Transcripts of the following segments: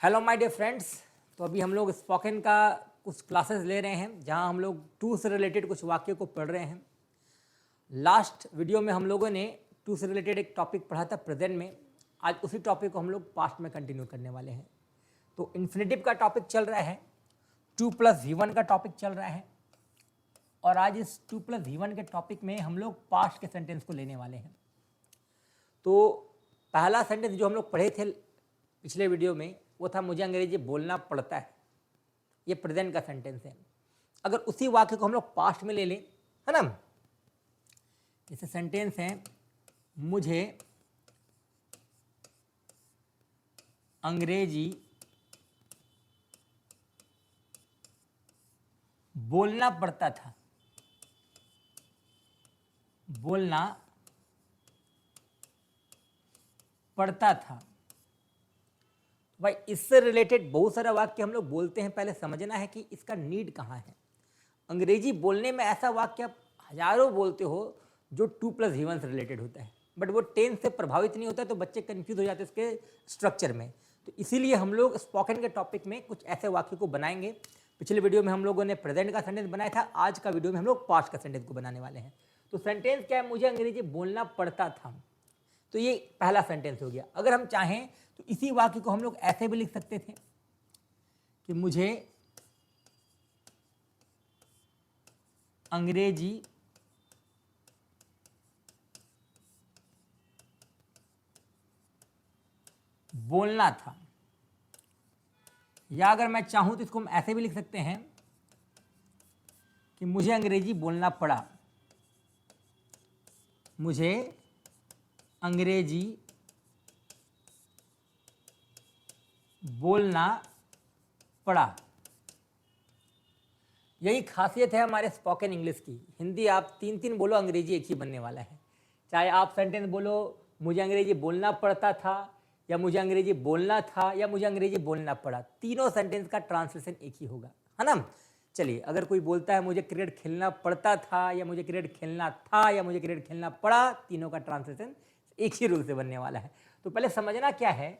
Hello my dear friends. तो अभी हम लोग स्पोकन का कुछ क्लासेस ले रहे हैं जहां हम लोग टू से रिलेटेड कुछ वाक्य को पढ़ रहे हैं। लास्ट वीडियो में हम लोगों ने टू से रिलेटेड एक टॉपिक पढ़ा था प्रेजेंट में। आज उसी टॉपिक को हम लोग पास्ट में कंटिन्यू करने वाले हैं। तो इन्फिनेटिव का टॉपिक चल रहा है, 2+V1 का टॉपिक चल रहा है और आज इस 2+V1 के टॉपिक में हम लोग पास्ट के सेंटेंस को लेने वाले हैं। तो पहला सेंटेंस जो हम लोग पढ़े थे पिछले वीडियो में वो था मुझे अंग्रेजी बोलना पड़ता है। ये प्रेजेंट का सेंटेंस है। अगर उसी वाक्य को हम लोग पास्ट में ले लें, है ना, जैसे सेंटेंस है मुझे अंग्रेजी बोलना पड़ता था, बोलना पड़ता था। भाई इससे रिलेटेड बहुत सारा वाक्य हम लोग बोलते हैं। पहले समझना है कि इसका नीड कहाँ है। अंग्रेजी बोलने में ऐसा वाक्य आप हजारों बोलते हो जो 2+V1 से रिलेटेड होता है, बट वो टेंस से प्रभावित नहीं होता, तो बच्चे कंफ्यूज हो जाते हैं इसके स्ट्रक्चर में। तो इसीलिए हम लोग स्पोकन के टॉपिक में कुछ ऐसे वाक्य को बनाएंगे। पिछले वीडियो में हम लोगों ने प्रेजेंट का सेंटेंस बनाया था, आज का वीडियो में हम लोग पास्ट का सेंटेंस को बनाने वाले हैं। तो सेंटेंस क्या है, मुझे अंग्रेजी बोलना पड़ता था। तो ये पहला सेंटेंस हो गया। अगर हम चाहें तो इसी वाक्य को हम लोग ऐसे भी लिख सकते थे कि मुझे अंग्रेजी बोलना था, या अगर मैं चाहूं तो इसको हम ऐसे भी लिख सकते हैं कि मुझे अंग्रेजी बोलना पड़ा, मुझे अंग्रेजी बोलना पड़ा। यही खासियत है हमारे स्पोकन इंग्लिश की। हिंदी आप 3 बोलो, अंग्रेजी एक ही बनने वाला है। चाहे आप सेंटेंस बोलो मुझे अंग्रेजी बोलना पड़ता था, या मुझे अंग्रेजी बोलना था, या मुझे अंग्रेजी बोलना पड़ा, तीनों सेंटेंस का ट्रांसलेशन एक ही होगा, है ना। चलिए, अगर कोई बोलता है मुझे क्रिकेट खेलना पड़ता था, या मुझे क्रिकेट खेलना था, या मुझे क्रिकेट खेलना पड़ा, तीनों का ट्रांसलेशन एक ही रूल से बनने वाला है। तो पहले समझना क्या है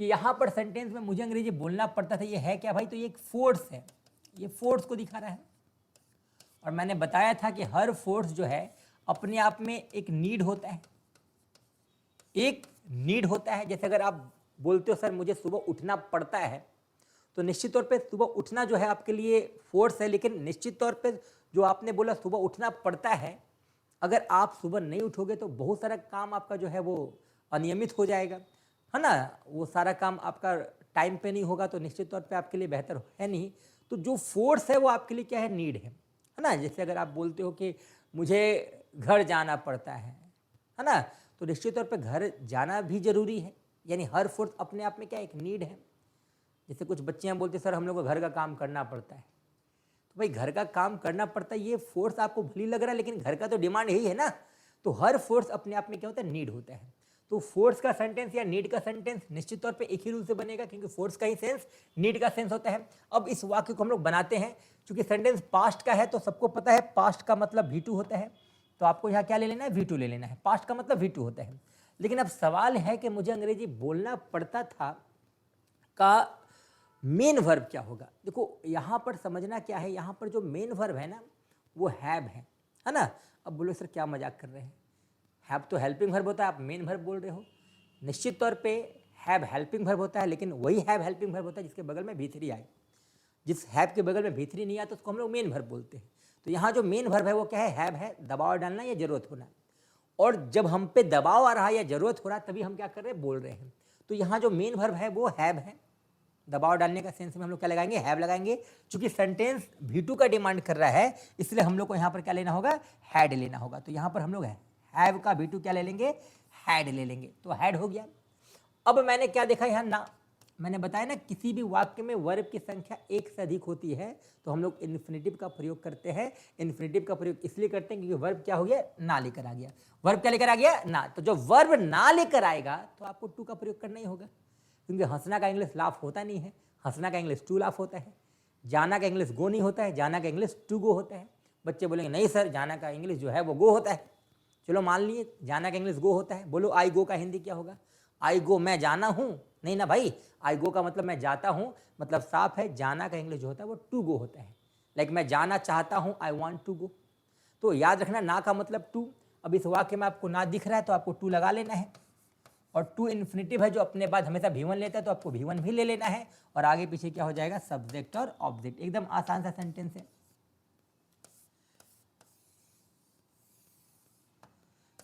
कि यहाँ पर सेंटेंस में मुझे अंग्रेजी बोलना पड़ता था, ये है क्या भाई? तो ये एक फोर्स है, ये फोर्स को दिखा रहा है। और मैंने बताया था कि हर फोर्स जो है अपने आप में एक नीड होता है, एक नीड होता है। जैसे अगर आप बोलते हो सर मुझे सुबह उठना पड़ता है, तो निश्चित तौर पे सुबह उठना जो है आपके लिए फोर्स है, लेकिन निश्चित तौर पे जो आपने बोला सुबह उठना पड़ता है, अगर आप सुबह नहीं उठोगे तो बहुत सारा काम आपका जो है वो अनियमित हो जाएगा, है ना। वो सारा काम आपका टाइम पे नहीं होगा, तो निश्चित तौर पे आपके लिए बेहतर है नहीं। तो जो फोर्स है वो आपके लिए क्या है, नीड है ना। जैसे अगर आप बोलते हो कि मुझे घर जाना पड़ता है ना, तो निश्चित तौर पे घर जाना भी जरूरी है। यानी हर फोर्स अपने आप में क्या एक नीड है। जैसे कुछ बच्चियाँ बोलते सर हम लोग को घर का काम करना पड़ता है, तो भाई घर का काम करना पड़ता है, ये फोर्स आपको भली लग रहा है, लेकिन घर का तो डिमांड यही है ना। तो हर फोर्स अपने आप में क्या होता है, नीड होता है। तो फोर्स का सेंटेंस या नीड का सेंटेंस निश्चित तौर पे एक ही रूल से बनेगा, क्योंकि फोर्स का ही सेंस नीड का सेंस होता है। अब इस वाक्य को हम लोग बनाते हैं। चूंकि सेंटेंस पास्ट का है तो सबको पता है पास्ट का मतलब V2 होता है, तो आपको यहाँ क्या ले लेना है, V2 ले लेना है। पास्ट का मतलब V2 होता है। लेकिन अब सवाल है कि मुझे अंग्रेजी बोलना पड़ता था का मेन वर्ब क्या होगा। देखो यहाँ पर समझना क्या है, यहाँ पर जो मेन वर्ब है ना वो हैव है ना। अब बोलो सर क्या मजाक कर रहे हैं, हैव तो हेल्पिंग वर्ब होता है, आप मेन वर्ब बोल रहे हो। निश्चित तौर पे हैव हेल्पिंग वर्ब होता है, लेकिन वही हैव हेल्पिंग वर्ब होता है जिसके बगल में V3 आए। जिस हैव के बगल में V3 नहीं आता उसको हम लोग मेन वर्ब बोलते हैं। तो यहाँ जो मेन वर्ब है वो क्या है, हैव है, दबाव डालना या जरूरत होना। और जब हम पे दबाव आ रहा है या जरूरत हो रहा है तभी हम क्या कर रहे हैं, बोल रहे हैं। तो यहाँ जो मेन वर्ब है वो हैव है। दबाव डालने का सेंस में हम लोग क्या लगाएंगे, हैव लगाएंगे। चूंकि सेंटेंस V2 का डिमांड कर रहा है, इसलिए हम लोग को यहाँ पर क्या लेना होगा, हैड लेना होगा। तो यहाँ पर हम लोग हैव का V2 क्या ले लेंगे, हैड ले लेंगे। तो हैड हो गया। अब मैंने क्या देखा यहाँ ना, मैंने बताया ना किसी भी वाक्य में वर्ब की संख्या एक से अधिक होती है तो हम लोग इन्फिनेटिव का प्रयोग करते हैं। इन्फिनेटिव का प्रयोग इसलिए करते हैं क्योंकि वर्ब क्या हो गया, ना लेकर आ गया। वर्ब क्या लेकर आ गया, ना। तो जो वर्ब ना लेकर आएगा तो आपको टू का प्रयोग करना ही होगा, क्योंकि हंसना का इंग्लिश लाफ होता नहीं है, हंसना का इंग्लिश टू लाफ होता है। जाना का इंग्लिश गो नहीं होता है, जाना का इंग्लिश टू गो होता है। बच्चे बोलेंगे नहीं सर जाना का इंग्लिश जो है वो गो होता है। चलो मान लिए जाना का इंग्लिश गो होता है, बोलो आई गो का हिंदी क्या होगा, आई गो मैं जाना हूँ, नहीं ना भाई, आई गो का मतलब मैं जाता हूँ, मतलब साफ है, जाना का इंग्लिश जो होता है वो टू गो होता है। लाइक मैं जाना चाहता हूँ, आई वॉन्ट टू गो। तो याद रखना ना का मतलब टू। अब इस वाक्य में आपको ना दिख रहा है तो आपको टू लगा लेना है, और टू इन्फिनेटिव है जो अपने बाद हमेशा V1 लेता है, तो आपको V1 भी ले लेना है, और आगे पीछे क्या हो जाएगा, सब्जेक्ट और ऑब्जेक्ट। एकदम आसान सा सेंटेंस है।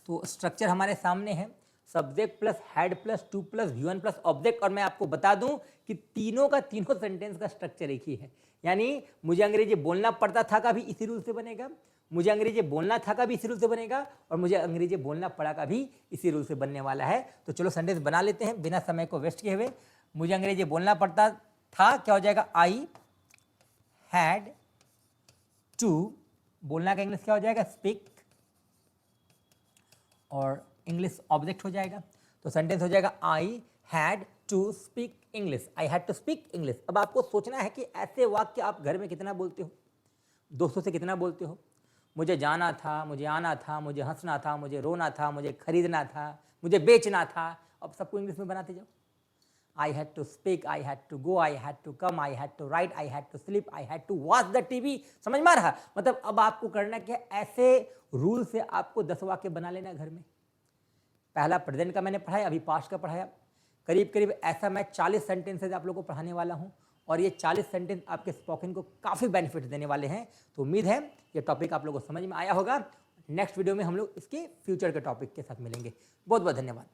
तो स्ट्रक्चर हमारे सामने है, subject plus head plus two plus V1 plus object. और मैं आपको बता दूं कि तीनों का तीनों सेंटेंस का स्ट्रक्चर एक ही है। यानी मुझे अंग्रेजी बोलना पड़ता था का भी इसी रूल से बनेगा, मुझे अंग्रेजी बोलना था का भी इसी रूल से बनेगा, और मुझे अंग्रेजी बोलना पड़ा का भी इसी रूल से बनने वाला है। तो चलो सेंटेंस बना लेते हैं बिना समय को वेस्ट किए हुए। मुझे अंग्रेजी बोलना पड़ता था, क्या हो जाएगा, आई हैड टू, बोलना का इंग्लिश क्या हो जाएगा, स्पीक, और इंग्लिश ऑब्जेक्ट हो जाएगा। तो सेंटेंस हो जाएगा I had to speak English, I had to speak English. अब आपको सोचना है कि ऐसे वाक्य आप घर में कितना बोलते हो, दोस्तों से कितना बोलते हो। मुझे जाना था, मुझे आना था, मुझे हंसना था, मुझे रोना था, मुझे खरीदना था, मुझे बेचना था। अब सबको इंग्लिश में बनाते जाओ। I had to speak, I had to go, I had to come, I had to write, I had to sleep, I had to watch the TV। समझ में आ रहा? मतलब अब आपको करना क्या, ऐसे रूल से आपको 10 वाक्य बना लेना घर में। पहला प्रेजेंट का मैंने पढ़ाया, अभी पास्ट का पढ़ाया। करीब करीब ऐसा मैं 40 सेंटेंसेज आप लोगों को पढ़ाने वाला हूँ, और ये 40 सेंटेंस आपके स्पोकन को काफ़ी बेनिफिट देने वाले हैं। तो उम्मीद है ये टॉपिक आप लोगों को समझ में आया होगा। नेक्स्ट वीडियो में हम लोग इसके फ्यूचर के टॉपिक के साथ मिलेंगे। बहुत बहुत धन्यवाद।